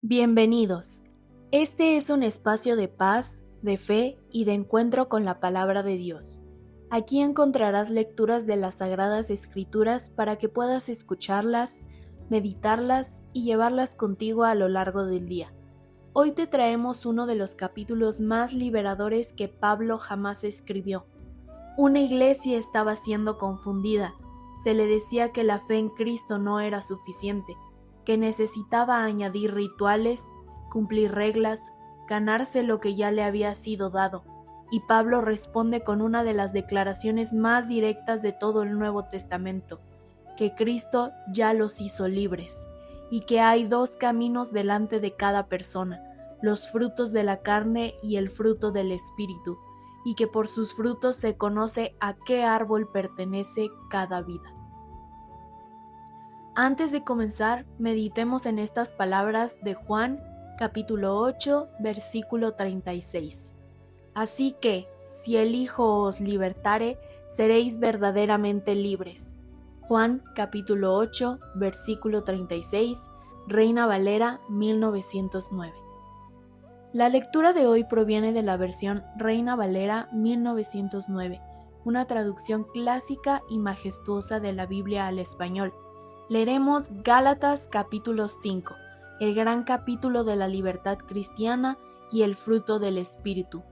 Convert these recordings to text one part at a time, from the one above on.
Bienvenidos. Este es un espacio de paz, de fe y de encuentro con la palabra de Dios. Aquí encontrarás lecturas de las Sagradas Escrituras para que puedas escucharlas, meditarlas y llevarlas contigo a lo largo del día. Hoy te traemos uno de los capítulos más liberadores que Pablo jamás escribió. Una iglesia estaba siendo confundida. Se le decía que la fe en Cristo no era suficiente, que necesitaba añadir rituales, cumplir reglas, ganarse lo que ya le había sido dado. Y Pablo responde con una de las declaraciones más directas de todo el Nuevo Testamento, que Cristo ya los hizo libres, y que hay dos caminos delante de cada persona, los frutos de la carne y el fruto del Espíritu, y que por sus frutos se conoce a qué árbol pertenece cada vida. Antes de comenzar, meditemos en estas palabras de Juan, capítulo 8, versículo 36. Así que, si el Hijo os libertare, seréis verdaderamente libres. Juan, capítulo 8, versículo 36, Reina Valera, 1909. La lectura de hoy proviene de la versión Reina Valera 1909, una traducción clásica y majestuosa de la Biblia al español. Leeremos Gálatas capítulo 5, el gran capítulo de la libertad cristiana y el fruto del Espíritu.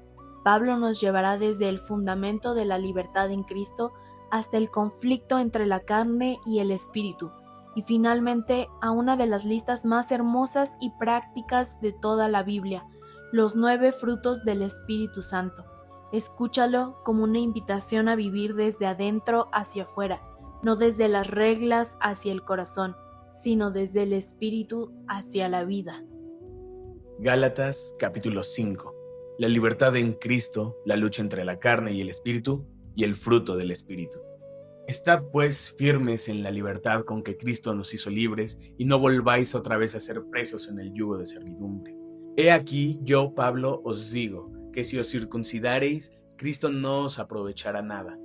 Pablo nos llevará desde el fundamento de la libertad en Cristo hasta el conflicto entre la carne y el Espíritu, y finalmente a una de las listas más hermosas y prácticas de toda la Biblia, los 9 frutos del Espíritu Santo. Escúchalo como una invitación a vivir desde adentro hacia afuera, no desde las reglas hacia el corazón, sino desde el Espíritu hacia la vida. Gálatas capítulo 5. La libertad en Cristo, la lucha entre la carne y el Espíritu, y el fruto del Espíritu. Estad pues firmes en la libertad con que Cristo nos hizo libres, y no volváis otra vez a ser presos en el yugo de servidumbre. He aquí, yo, Pablo, os digo, que si os circuncidareis, Cristo no os aprovechará nada.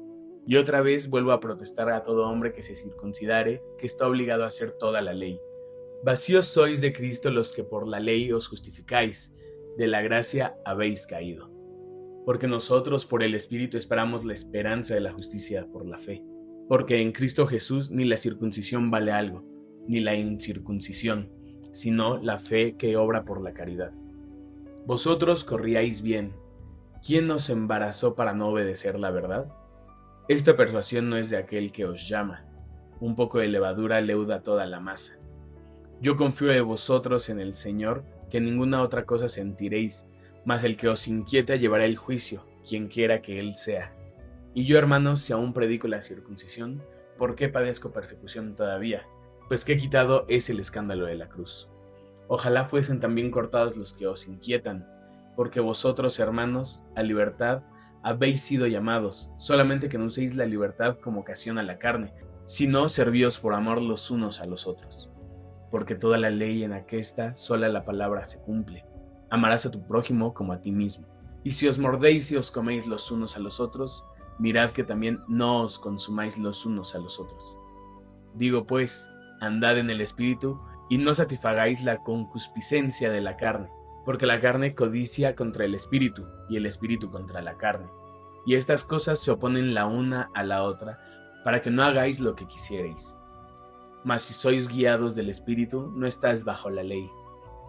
Y otra vez vuelvo a protestar a todo hombre que se circuncidare, que está obligado a hacer toda la ley. Vacíos sois de Cristo los que por la ley os justificáis, de la gracia habéis caído. Porque nosotros por el Espíritu esperamos la esperanza de la justicia por la fe. Porque en Cristo Jesús ni la circuncisión vale algo, ni la incircuncisión, sino la fe que obra por la caridad. Vosotros corríais bien. ¿Quién os embarazó para no obedecer la verdad? Esta persuasión no es de aquel que os llama. Un poco de levadura leuda toda la masa. Yo confío de vosotros en el Señor, que ninguna otra cosa sentiréis, mas el que os inquieta llevará el juicio, quien quiera que él sea. Y yo, hermanos, si aún predico la circuncisión, ¿por qué padezco persecución todavía? Pues que quitado es el escándalo de la cruz. Ojalá fuesen también cortados los que os inquietan, porque vosotros, hermanos, a libertad habéis sido llamados, solamente que no uséis la libertad como ocasión a la carne, sino servíos por amor los unos a los otros. Porque toda la ley en aquesta sola la palabra se cumple: amarás a tu prójimo como a ti mismo. Y si os mordéis y os coméis los unos a los otros, mirad que también no os consumáis los unos a los otros. Digo pues, andad en el Espíritu, y no satisfagáis la concupiscencia de la carne, porque la carne codicia contra el Espíritu, y el Espíritu contra la carne. Y estas cosas se oponen la una a la otra, para que no hagáis lo que quisierais. Mas si sois guiados del Espíritu, no estáis bajo la ley.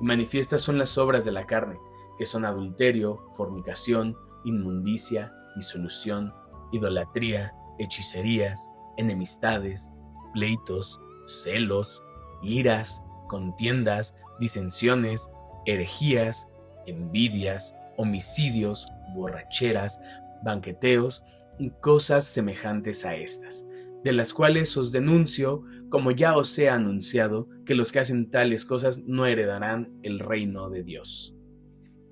Y manifiestas son las obras de la carne, que son adulterio, fornicación, inmundicia, disolución, idolatría, hechicerías, enemistades, pleitos, celos, iras, contiendas, disensiones, herejías, envidias, homicidios, borracheras, banqueteos y cosas semejantes a estas, de las cuales os denuncio, como ya os he anunciado, que los que hacen tales cosas no heredarán el reino de Dios.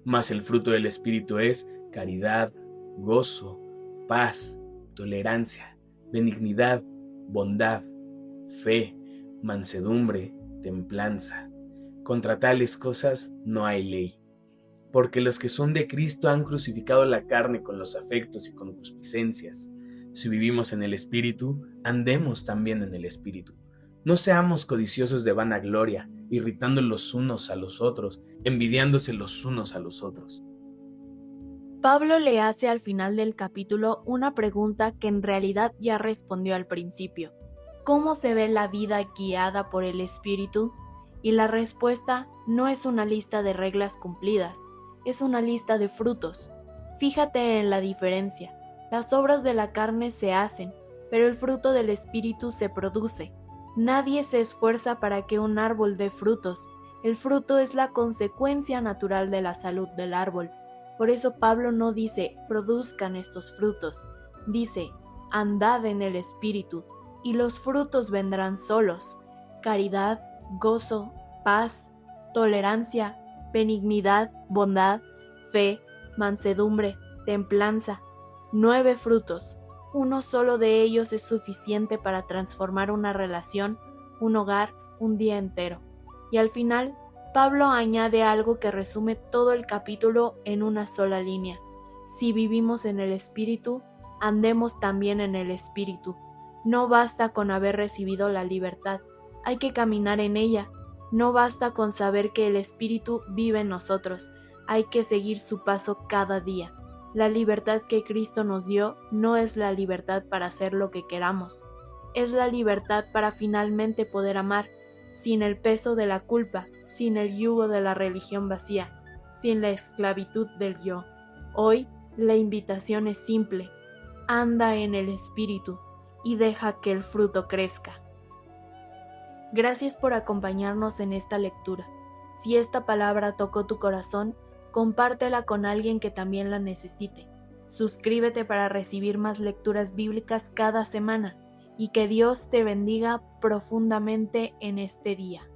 Mas el fruto del Espíritu es caridad, gozo, paz, tolerancia, benignidad, bondad, fe, mansedumbre, templanza. Contra tales cosas no hay ley. Porque los que son de Cristo han crucificado la carne con los afectos y concupiscencias. Si vivimos en el Espíritu, andemos también en el Espíritu. No seamos codiciosos de vanagloria, irritando los unos a los otros, envidiándose los unos a los otros. Pablo le hace al final del capítulo una pregunta que en realidad ya respondió al principio. ¿Cómo se ve la vida guiada por el Espíritu? Y la respuesta no es una lista de reglas cumplidas, es una lista de frutos. Fíjate en la diferencia. Las obras de la carne se hacen, pero el fruto del Espíritu se produce. Nadie se esfuerza para que un árbol dé frutos. El fruto es la consecuencia natural de la salud del árbol. Por eso Pablo no dice, produzcan estos frutos. Dice, andad en el Espíritu, y los frutos vendrán solos. Caridad, gozo, paz, tolerancia, benignidad, bondad, fe, mansedumbre, templanza. 9 frutos. Uno solo de ellos es suficiente para transformar una relación, un hogar, un día entero. Y al final, Pablo añade algo que resume todo el capítulo en una sola línea. Si vivimos en el Espíritu, andemos también en el Espíritu. No basta con haber recibido la libertad, hay que caminar en ella. No basta con saber que el Espíritu vive en nosotros, hay que seguir su paso cada día. La libertad que Cristo nos dio no es la libertad para hacer lo que queramos, es la libertad para finalmente poder amar, sin el peso de la culpa, sin el yugo de la religión vacía, sin la esclavitud del yo. Hoy la invitación es simple: anda en el Espíritu y deja que el fruto crezca. Gracias por acompañarnos en esta lectura. Si esta palabra tocó tu corazón, compártela con alguien que también la necesite. Suscríbete para recibir más lecturas bíblicas cada semana y que Dios te bendiga profundamente en este día.